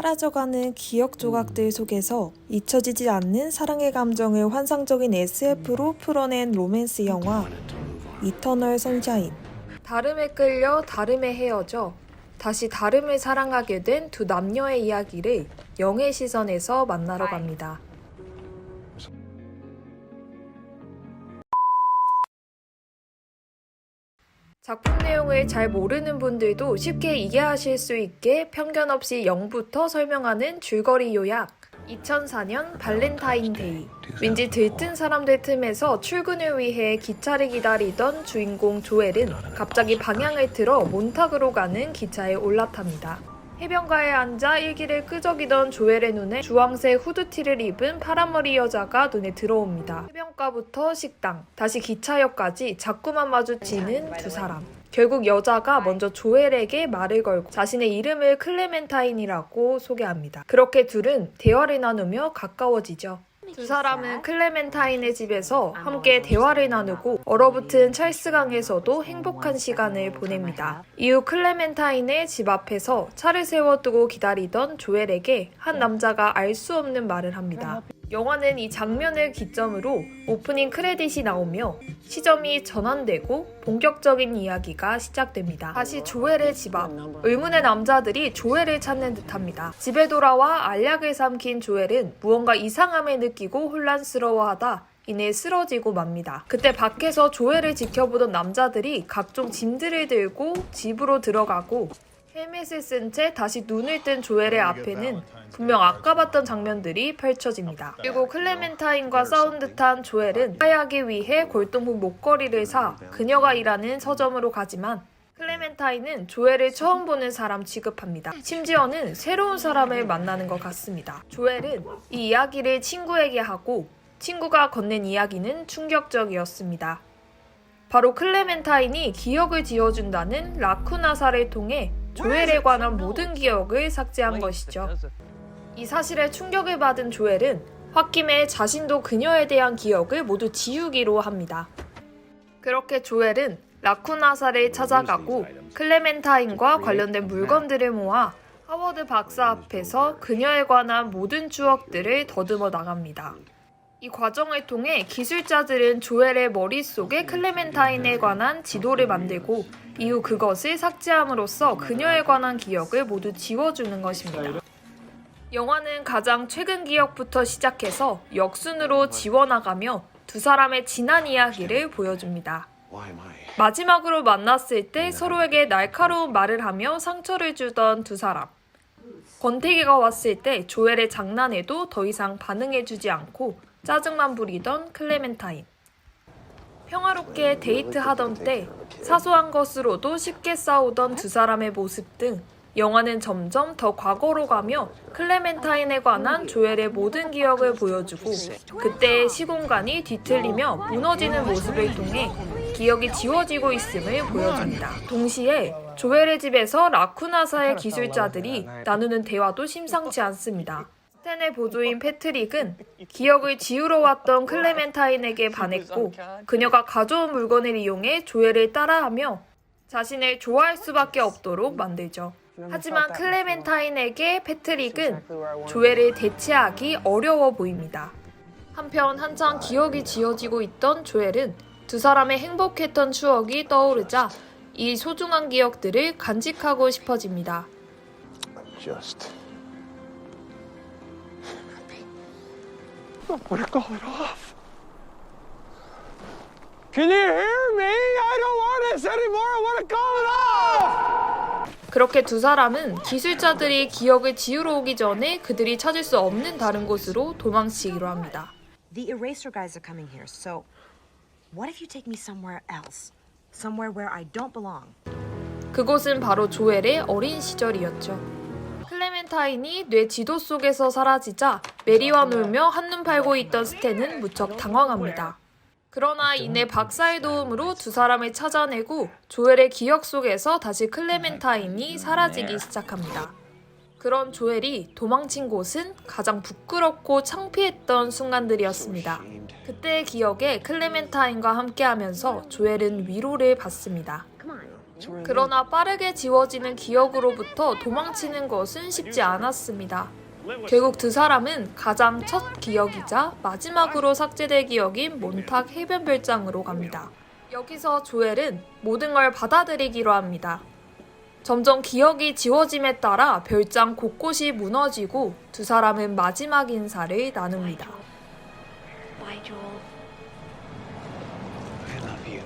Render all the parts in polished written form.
사라져가는 기억 조각들 속에서 잊혀지지 않는 사랑의 감정을 환상적인 SF로 풀어낸 로맨스 영화 이터널 선샤인. 다름에 끌려 다름에 헤어져 다시 다름을 사랑하게 된 두 남녀의 이야기를 영의 시선에서 만나러 갑니다. 작품 내용을 잘 모르는 분들도 쉽게 이해하실 수 있게 편견 없이 0부터 설명하는 줄거리 요약. 2004년 발렌타인데이. 왠지 들뜬 사람들 틈에서 출근을 위해 기차를 기다리던 주인공 조엘은 갑자기 방향을 틀어 몬타그로 가는 기차에 올라탑니다. 해변가에 앉아 일기를 끄적이던 조엘의 눈에 주황색 후드티를 입은 파란머리 여자가 눈에 들어옵니다. 해변가부터 식당, 다시 기차역까지 자꾸만 마주치는 두 사람. 결국 여자가 먼저 조엘에게 말을 걸고 자신의 이름을 클레멘타인이라고 소개합니다. 그렇게 둘은 대화를 나누며 가까워지죠. 두 사람은 클레멘타인의 집에서 함께 대화를 나누고 얼어붙은 찰스강에서도 행복한 시간을 보냅니다. 이후 클레멘타인의 집 앞에서 차를 세워두고 기다리던 조엘에게 한 남자가 알 수 없는 말을 합니다. 영화는 이 장면을 기점으로 오프닝 크레딧이 나오며 시점이 전환되고 본격적인 이야기가 시작됩니다. 다시 조엘의 집 앞. 의문의 남자들이 조엘을 찾는 듯합니다. 집에 돌아와 알약을 삼킨 조엘은 무언가 이상함을 느끼고 혼란스러워하다 이내 쓰러지고 맙니다. 그때 밖에서 조엘을 지켜보던 남자들이 각종 짐들을 들고 집으로 들어가고 헬멧을 쓴 채 다시 눈을 뜬 조엘의 앞에는 분명 아까 봤던 장면들이 펼쳐집니다. 그리고 클레멘타인과 싸운 듯한 조엘은 화해하기 위해 골동품 목걸이를 사 그녀가 일하는 서점으로 가지만 클레멘타인은 조엘을 처음 보는 사람 취급합니다. 심지어는 새로운 사람을 만나는 것 같습니다. 조엘은 이 이야기를 친구에게 하고 친구가 건넨 이야기는 충격적이었습니다. 바로 클레멘타인이 기억을 지워준다는 라쿠나사를 통해 조엘에 관한 모든 기억을 삭제한 것이죠. 이 사실에 충격을 받은 조엘은 홧김에 자신도 그녀에 대한 기억을 모두 지우기로 합니다. 그렇게 조엘은 라쿠나사를 찾아가고 클레멘타인과 관련된 물건들을 모아 하워드 박사 앞에서 그녀에 관한 모든 추억들을 더듬어 나갑니다. 이 과정을 통해 기술자들은 조엘의 머릿속에 클레멘타인에 관한 지도를 만들고 이후 그것을 삭제함으로써 그녀에 관한 기억을 모두 지워주는 것입니다. 영화는 가장 최근 기억부터 시작해서 역순으로 지워나가며 두 사람의 지난 이야기를 보여줍니다. 마지막으로 만났을 때 서로에게 날카로운 말을 하며 상처를 주던 두 사람. 권태기가 왔을 때 조엘의 장난에도 더 이상 반응해주지 않고 짜증만 부리던 클레멘타인. 평화롭게 데이트하던 때 사소한 것으로도 쉽게 싸우던 두 사람의 모습 등 영화는 점점 더 과거로 가며 클레멘타인에 관한 조엘의 모든 기억을 보여주고 그때의 시공간이 뒤틀리며 무너지는 모습을 통해 기억이 지워지고 있음을 보여줍니다. 동시에 조엘의 집에서 라쿠나사의 기술자들이 나누는 대화도 심상치 않습니다. 스탠의 보조인 패트릭은 기억을 지우러 왔던 클레멘타인에게 반했고 그녀가 가져온 물건을 이용해 조엘을 따라하며 자신을 좋아할 수밖에 없도록 만들죠. 하지만 클레멘타인에게 패트릭은 조엘을 대체하기 어려워 보입니다. 한편 한창 기억이 지워지고 있던 조엘은 두 사람의 행복했던 추억이 떠오르자 이 소중한 기억들을 간직하고 싶어집니다. I want to call it off. Can you hear me? I don't want this anymore. I want to call it off. 그렇게 두 사람은 기술자들이 기억을 지우러 오기 전에 그들이 찾을 수 없는 다른 곳으로 도망치기로 합니다. The eraser guys are coming here, so what if you take me somewhere else? Somewhere where I don't belong? 그곳은 바로 조엘의 어린 시절이었죠. 클레멘타인이 뇌 지도 속에서 사라지자 메리와 놀며 한눈 팔고 있던 스탠은 무척 당황합니다. 그러나 이내 박사의 도움으로 두 사람을 찾아내고 조엘의 기억 속에서 다시 클레멘타인이 사라지기 시작합니다. 그런 조엘이 도망친 곳은 가장 부끄럽고 창피했던 순간들이었습니다. 그때의 기억에 클레멘타인과 함께하면서 조엘은 위로를 받습니다. 그러나 빠르게 지워지는 기억으로부터 도망치는 것은 쉽지 않았습니다. 결국 두 사람은 가장 첫 기억이자 마지막으로 삭제될 기억인 몬탁 해변 별장으로 갑니다. 여기서 조엘은 모든 걸 받아들이기로 합니다. 점점 기억이 지워짐에 따라 별장 곳곳이 무너지고 두 사람은 마지막 인사를 나눕니다. Bye, Joel. I love you.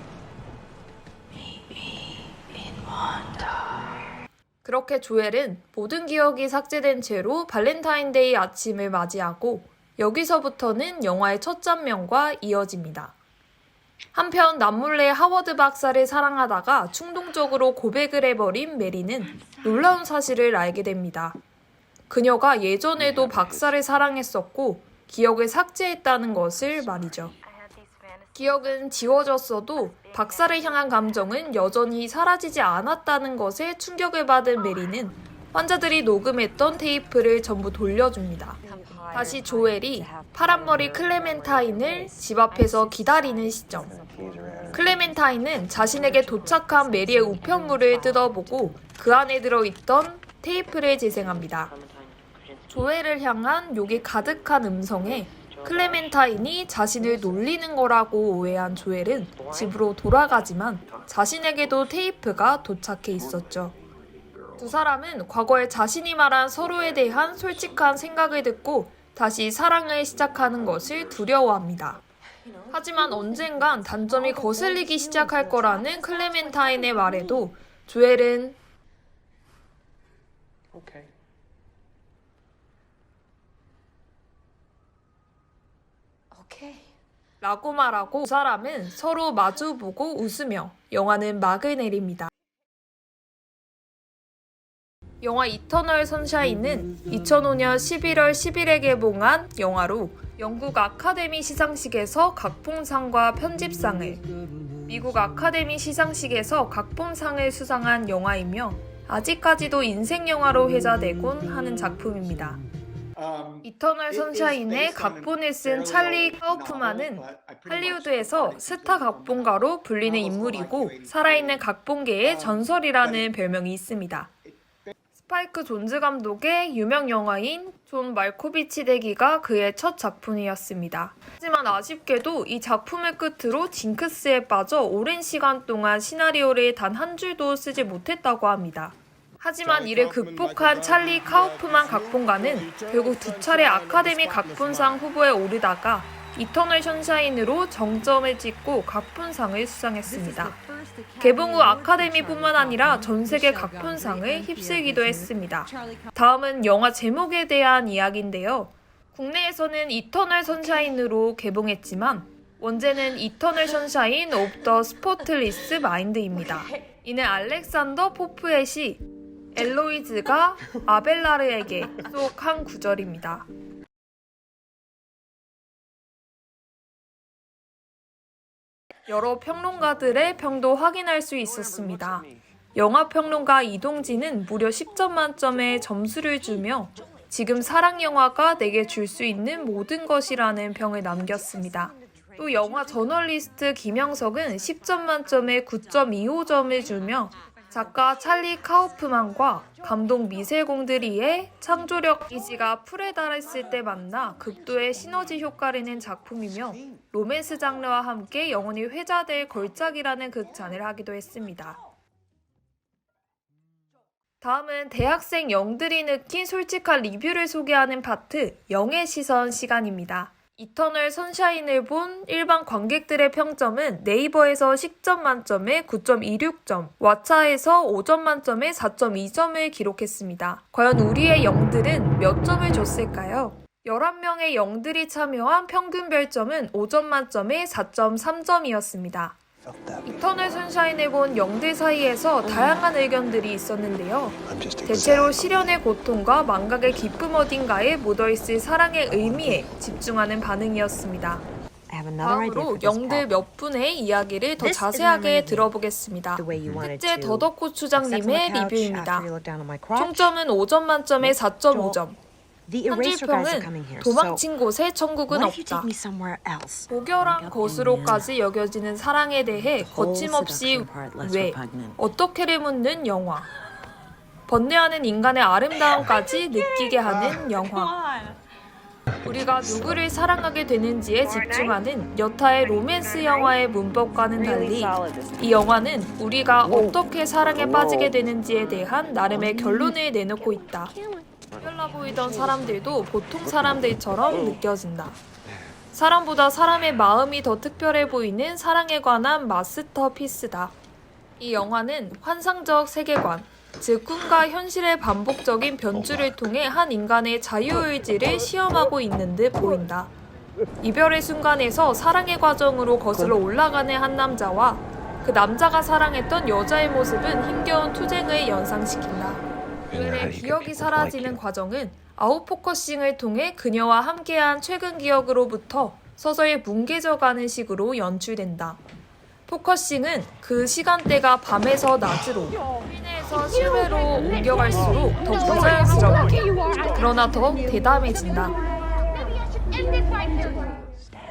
그렇게 조엘은 모든 기억이 삭제된 채로 발렌타인데이 아침을 맞이하고 여기서부터는 영화의 첫 장면과 이어집니다. 한편 남몰래 하워드 박사를 사랑하다가 충동적으로 고백을 해버린 메리는 놀라운 사실을 알게 됩니다. 그녀가 예전에도 박사를 사랑했었고 기억을 삭제했다는 것을 말이죠. 기억은 지워졌어도 박사를 향한 감정은 여전히 사라지지 않았다는 것에 충격을 받은 메리는 환자들이 녹음했던 테이프를 전부 돌려줍니다. 다시 조엘이 파란머리 클레멘타인을 집 앞에서 기다리는 시점. 클레멘타인은 자신에게 도착한 메리의 우편물을 뜯어보고 그 안에 들어있던 테이프를 재생합니다. 조엘을 향한 욕이 가득한 음성에 클레멘타인이 자신을 놀리는 거라고 오해한 조엘은 집으로 돌아가지만 자신에게도 테이프가 도착해 있었죠. 두 사람은 과거에 자신이 말한 서로에 대한 솔직한 생각을 듣고 다시 사랑을 시작하는 것을 두려워합니다. 하지만 언젠간 단점이 거슬리기 시작할 거라는 클레멘타인의 말에도 조엘은 Okay. 라고 말하고 두 사람은 서로 마주보고 웃으며 영화는 막을 내립니다. 영화 이터널 선샤인은 2005년 11월 10일에 개봉한 영화로 영국 아카데미 시상식에서 각본상과 편집상을, 미국 아카데미 시상식에서 각본상을 수상한 영화이며 아직까지도 인생 영화로 회자되곤 하는 작품입니다. 이터널 선샤인의 각본을 쓴 찰리 카우프만은 할리우드에서 스타 각본가로 불리는 인물이고 살아있는 각본계의 전설이라는 별명이 있습니다. 스파이크 존즈 감독의 유명 영화인 존 말코비치 대기가 그의 첫 작품이었습니다. 하지만 아쉽게도 이 작품을 끝으로 징크스에 빠져 오랜 시간 동안 시나리오를 단 한 줄도 쓰지 못했다고 합니다. 하지만 이를 극복한 찰리 카우프만 각본가는 결국 두 차례 아카데미 각본상 후보에 오르다가 이터널 선샤인으로 정점을 찍고 각본상을 수상했습니다. 개봉 후 아카데미뿐만 아니라 전 세계 각본상을 휩쓸기도 했습니다. 다음은 영화 제목에 대한 이야기인데요. 국내에서는 이터널 선샤인으로 개봉했지만 원제는 이터널 선샤인 오브 더 스포틀리스 마인드입니다. 이는 알렉산더 포프의 시 엘로이즈가 아벨라르에게 속 한 구절입니다. 여러 평론가들의 평도 확인할 수 있었습니다. 영화평론가 이동진은 무려 10점 만점의 점수를 주며 지금 사랑영화가 내게 줄 수 있는 모든 것이라는 평을 남겼습니다. 또 영화 저널리스트 김영석은 10점 만점에 9.25점을 주며 작가 찰리 카우프만과 감독 미셸 공드리의 창조력 이지가 풀에 달했을 때 만나 극도의 시너지 효과를 낸 작품이며 로맨스 장르와 함께 영원히 회자될 걸작이라는 극찬을 하기도 했습니다. 다음은 대학생 영들이 느낀 솔직한 리뷰를 소개하는 파트, 영의 시선 시간입니다. 이터널 선샤인을 본 일반 관객들의 평점은 네이버에서 10점 만점에 9.26점, 왓챠에서 5점 만점에 4.2점을 기록했습니다. 과연 우리의 영들은 몇 점을 줬을까요? 11명의 영들이 참여한 평균 별점은 5점 만점에 4.3점이었습니다. 이터널 선샤인을 본 영들 사이에서 다양한 의견들이 있었는데요. 대체로 시련의 고통과 망각의 기쁨 어딘가에 묻어있을 사랑의 의미에 집중하는 반응이었습니다. 다음으로 영들 몇 분의 이야기를 더 자세하게 들어보겠습니다. 셋째 더덕고추장님의 리뷰입니다. 총점은 5점 만점에 4.5점. The 한 eraser guys are 줄평은 coming here. So 도망친 곳에 천국은 what if you 없다. take me somewhere else? 고결한 것으로까지 여겨지는 사랑에 대해 거침없이 왜, 어떻게를 묻는 영화. 번뇌하는 인간의 아름다움까지 느끼게 하는 영화. 우리가 누구를 사랑하게 되는지에 집중하는 여타의 로맨스 영화의 문법과는 달리 이 영화는 우리가 어떻게 사랑에 빠지게 되는지에 대한 나름의 결론을 내놓고 있다. 특별해 보이던 사람들도 보통 사람들처럼 느껴진다. 사람보다 사람의 마음이 더 특별해 보이는 사랑에 관한 마스터피스다. 이 영화는 환상적 세계관, 즉 꿈과 현실의 반복적인 변주를 통해 한 인간의 자유의지를 시험하고 있는 듯 보인다. 이별의 순간에서 사랑의 과정으로 거슬러 올라가는 한 남자와 그 남자가 사랑했던 여자의 모습은 힘겨운 투쟁을 연상시킨다. 그의 기억이 사라지는 과정은 아웃포커싱을 통해 그녀와 함께한 최근 기억으로부터 서서히 뭉개져가는 식으로 연출된다. 포커싱은 그 시간대가 밤에서 낮으로, 실내에서 실외로 옮겨갈수록 더 부자연스럽게, 그러나 더 대담해진다.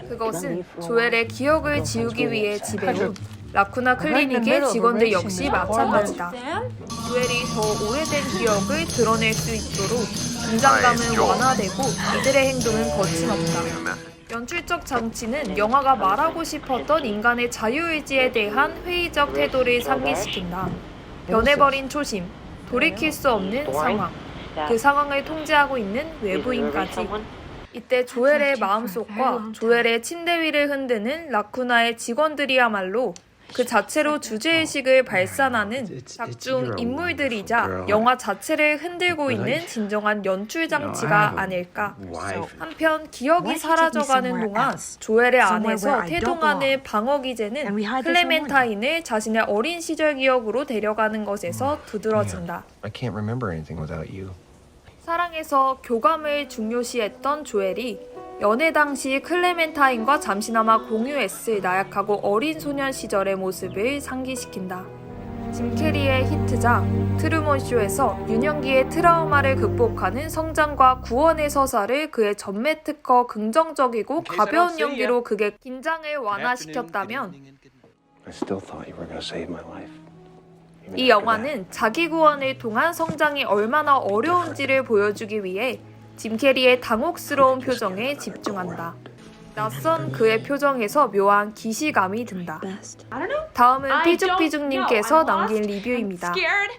그것은 조엘의 기억을 지우기 위해 집에 온 라쿠나 클리닉의 직원들 역시 마찬가지다. 조엘이 더 오래된 기억을 드러낼 수 있도록 긴장감은 완화되고 이들의 행동은 거침없다. 연출적 장치는 영화가 말하고 싶었던 인간의 자유의지에 대한 회의적 태도를 상기시킨다. 변해버린 초심, 돌이킬 수 없는 상황, 그 상황을 통제하고 있는 외부인까지. 이때 조엘의 마음속과 조엘의 침대 위를 흔드는 라쿠나의 직원들이야말로 그 자체로 주제의식을 발산하는 작중 인물들이자 영화 자체를 흔들고 있는 진정한 연출 장치가 아닐까. 한편 기억이 사라져가는 동안 조엘의 안에서 태동하는 방어 기제는 클레멘타인을 자신의 어린 시절 기억으로 데려가는 것에서 두드러진다. I can't remember anything without you. 사랑에서 교감을 중요시했던 조엘이 연애 당시 클레멘타인과 잠시나마 공유했을 나약하고 어린 소년 시절의 모습을 상기시킨다. 짐 캐리의 히트작 트루먼 쇼에서 유년기의 트라우마를 극복하는 성장과 구원의 서사를 그의 전매 특허 긍정적이고 가벼운 연기로 극의 긴장을 완화시켰다면 I still thought you were going to save my life. 이 영화는 자기 구원을 통한 성장이 얼마나 어려운지를 보여주기 위해 짐 캐리의 당혹스러운 표정에 집중한다. 낯선 그의 표정에서 묘한 기시감이 든다. 다음은 삐죽삐죽님께서 남긴 리뷰입니다.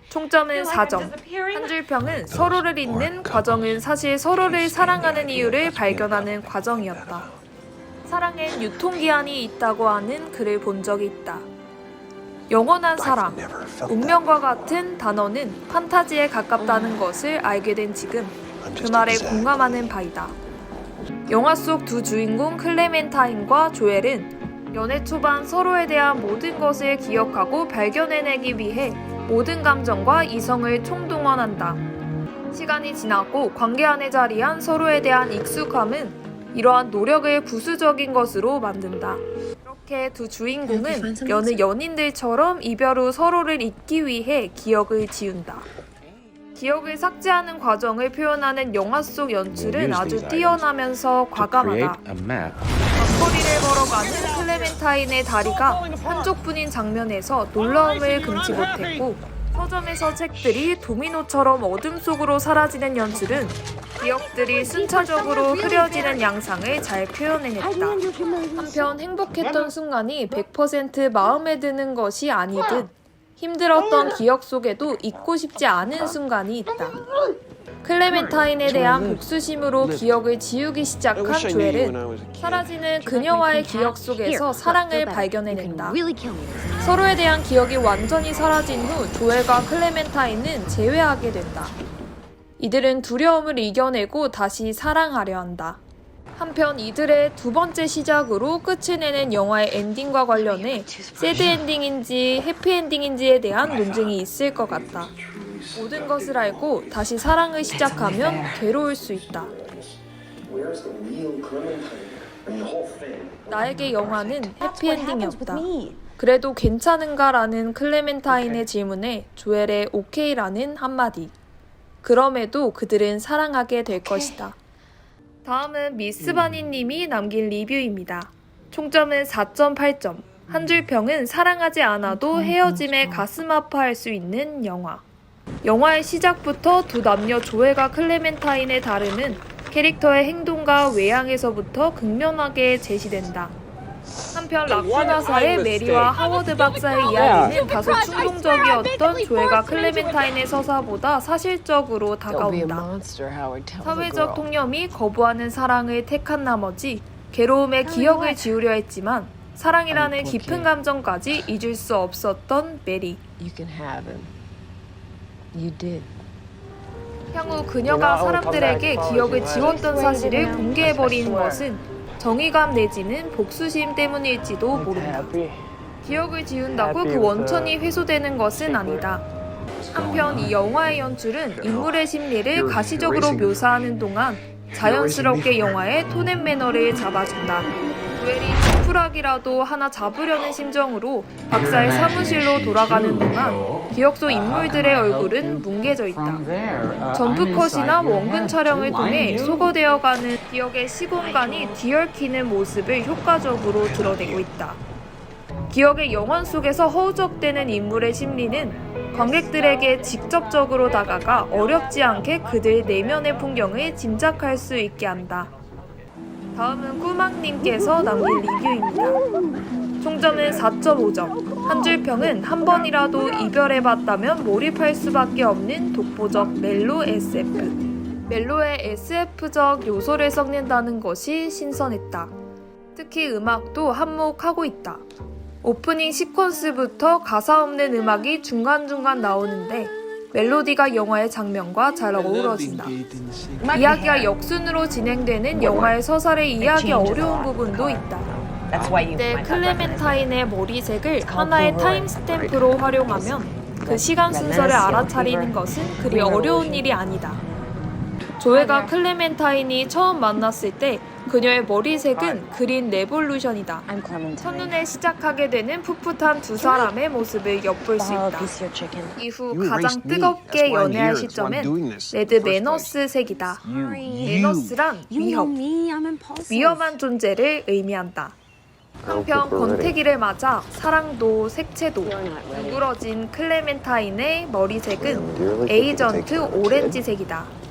총점은 4점. 한 줄평은 서로를 잇는 과정은 사실 서로를 사랑하는 이유를 발견하는 과정이었다. 사랑엔 유통기한이 있다고 하는 글을 본 적이 있다. 영원한 사랑, 운명과 같은 단어는 판타지에 가깝다는 것을 알게 된 지금 그 말에 공감하는 바이다. 영화 속 두 주인공 클레멘타인과 조엘은 연애 초반 서로에 대한 모든 것을 기억하고 발견해내기 위해 모든 감정과 이성을 총동원한다. 시간이 지나고 관계 안에 자리한 서로에 대한 익숙함은 이러한 노력을 부수적인 것으로 만든다. 이렇게 두 주인공은 여느 연인들처럼 이별 후 서로를 잊기 위해 기억을 지운다. 기억을 삭제하는 과정을 표현하는 영화 속 연출은 아주 뛰어나면서 과감하다. 앞거리를 걸어가는 클레멘타인의 다리가 한쪽뿐인 장면에서 놀라움을 금치 못했고, 서점에서 책들이 도미노처럼 어둠 속으로 사라지는 연출은 기억들이 순차적으로 흐려지는 양상을 잘 표현해냈다. 한편 행복했던 순간이 100% 마음에 드는 것이 아니듯 힘들었던 기억 속에도 잊고 싶지 않은 순간이 있다. 클레멘타인에 대한 복수심으로 기억을 지우기 시작한 조엘은 사라지는 그녀와의 기억 속에서 사랑을 발견해낸다. 서로에 대한 기억이 완전히 사라진 후 조엘과 클레멘타인은 재회하게 된다. 이들은 두려움을 이겨내고 다시 사랑하려 한다. 한편 이들의 두 번째 시작으로 끝을 내는 영화의 엔딩과 관련해 새드 엔딩인지 해피 엔딩인지에 대한 논쟁이 있을 것 같다. 모든 것을 알고 다시 사랑을 시작하면 괴로울 수 있다. 나에게 영화는 해피 엔딩이었다. 그래도 괜찮은가? 라는 클레멘타인의 질문에 조엘의 오케이라는 한마디. 그럼에도 그들은 사랑하게 될 것이다. 다음은 미스 바니님이 남긴 리뷰입니다. 총점은 4.8점. 한 줄 평은 사랑하지 않아도 헤어짐에 가슴 아파할 수 있는 영화. 영화의 시작부터 두 남녀 조엘과 클레멘타인의 다름은 캐릭터의 행동과 외양에서부터 극명하게 제시된다. 한편 라쿠나사의 메리와 하워드 박사의 이야기는 다소 충동적이었던 조엘과 클레멘타인의 서사보다 사실적으로 다가온다. 사회적 통념이 거부하는 사랑을 택한 나머지 괴로움에 기억을 지우려 했지만 사랑이라는 깊은 감정까지 잊을 수 없었던 메리. You can have him. You did. 향후 그녀가 사람들에게 기억을 지웠던 사실을 공개해버리는 것은 정의감 내지는 복수심 때문일지도 모른다. 기억을 지운다고 그 원천이 회수되는 것은 아니다. 한편 이 영화의 연출은 인물의 심리를 가시적으로 묘사하는 동안 자연스럽게 영화의 톤 앤 매너를 잡아준다. 조엘이 지푸라기라도 하나 잡으려는 심정으로 박사의 사무실로 돌아가는 동안 기억 속 인물들의 얼굴은 뭉개져 있다. 점프컷이나 원근 촬영을 통해 소거되어가는 기억의 시공간이 뒤얽히는 모습을 효과적으로 드러내고 있다. 기억의 영혼 속에서 허우적대는 인물의 심리는 관객들에게 직접적으로 다가가 어렵지 않게 그들 내면의 풍경을 짐작할 수 있게 한다. 다음은 꾸막님께서 남긴 리뷰입니다. 총점은 4.5점. 한 줄 평은 한 번이라도 이별해봤다면 몰입할 수밖에 없는 독보적 멜로 SF. 멜로의 SF적 요소를 섞는다는 것이 신선했다. 특히 음악도 한몫하고 있다. 오프닝 시퀀스부터 가사 없는 음악이 중간중간 나오는데 멜로디가 영화의 장면과 잘 어우러진다. 이야기가 역순으로 진행되는 영화의 서사를 이해하기 어려운 부분도 있다. 이때 클레멘타인의 머리색을 하나의 타임스탬프로 활용하면 그 시간 순서를 알아차리는 것은 그리 어려운 일이 아니다. 조엘과 클레멘타인이 처음 만났을 때 그녀의 머리색은 그린 레볼루션이다. 첫눈에 시작하게 되는 풋풋한 두 사람의 모습을 엿볼 수 있다. 이후 가장 뜨겁게 연애할 시점엔 레드 매너스 색이다. 매너스란 위험한 존재를 의미한다. 한편 권태기를 맞아 사랑도 색채도 누그러진 클레멘타인의 머리색은 에이전트 오렌지색이다.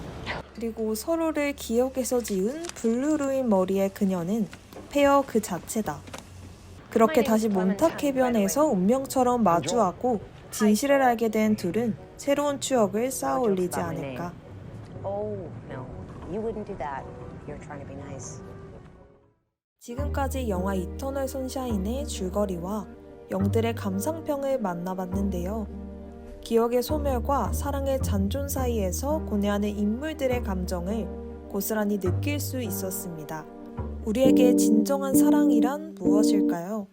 그리고 서로를 기억에서 지운 블루루인 머리의 그녀는 페어 그 자체다. 그렇게 다시 몬탁 해변에서 운명처럼 마주하고 진실을 알게 된 둘은 새로운 추억을 쌓아 올리지 않을까. 지금까지 영화 이터널 선샤인의 줄거리와 영들의 감상평을 만나봤는데요. 기억의 소멸과 사랑의 잔존 사이에서 고뇌하는 인물들의 감정을 고스란히 느낄 수 있었습니다. 우리에게 진정한 사랑이란 무엇일까요?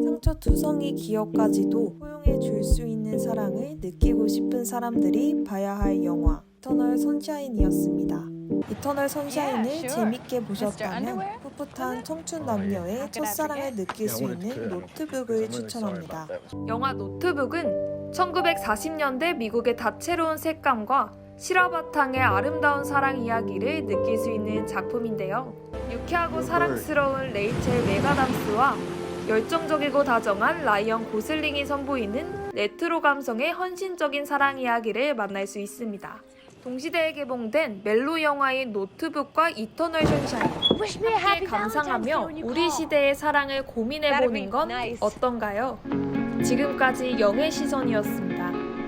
상처투성이 기억까지도 포용해 줄 수 있는 사랑을 느끼고 싶은 사람들이 봐야 할 영화 이터널 선샤인이었습니다. 이터널 선샤인을 재밌게 보셨다면 풋풋한 청춘 남녀의 첫사랑을 느낄 수 있는 노트북을 추천합니다. 영화 노트북은 1940년대 미국의 다채로운 색감과 실화 바탕의 아름다운 사랑 이야기를 느낄 수 있는 작품인데요. 유쾌하고 사랑스러운 레이첼 메가담스와 열정적이고 다정한 라이언 고슬링이 선보이는 레트로 감성의 헌신적인 사랑 이야기를 만날 수 있습니다. 동시대에 개봉된 멜로 영화인 노트북과 이터널 선샤인 함께 감상하며 우리 시대의 사랑을 고민해보는 건 어떤가요? 지금까지 영의 시선이었습니다.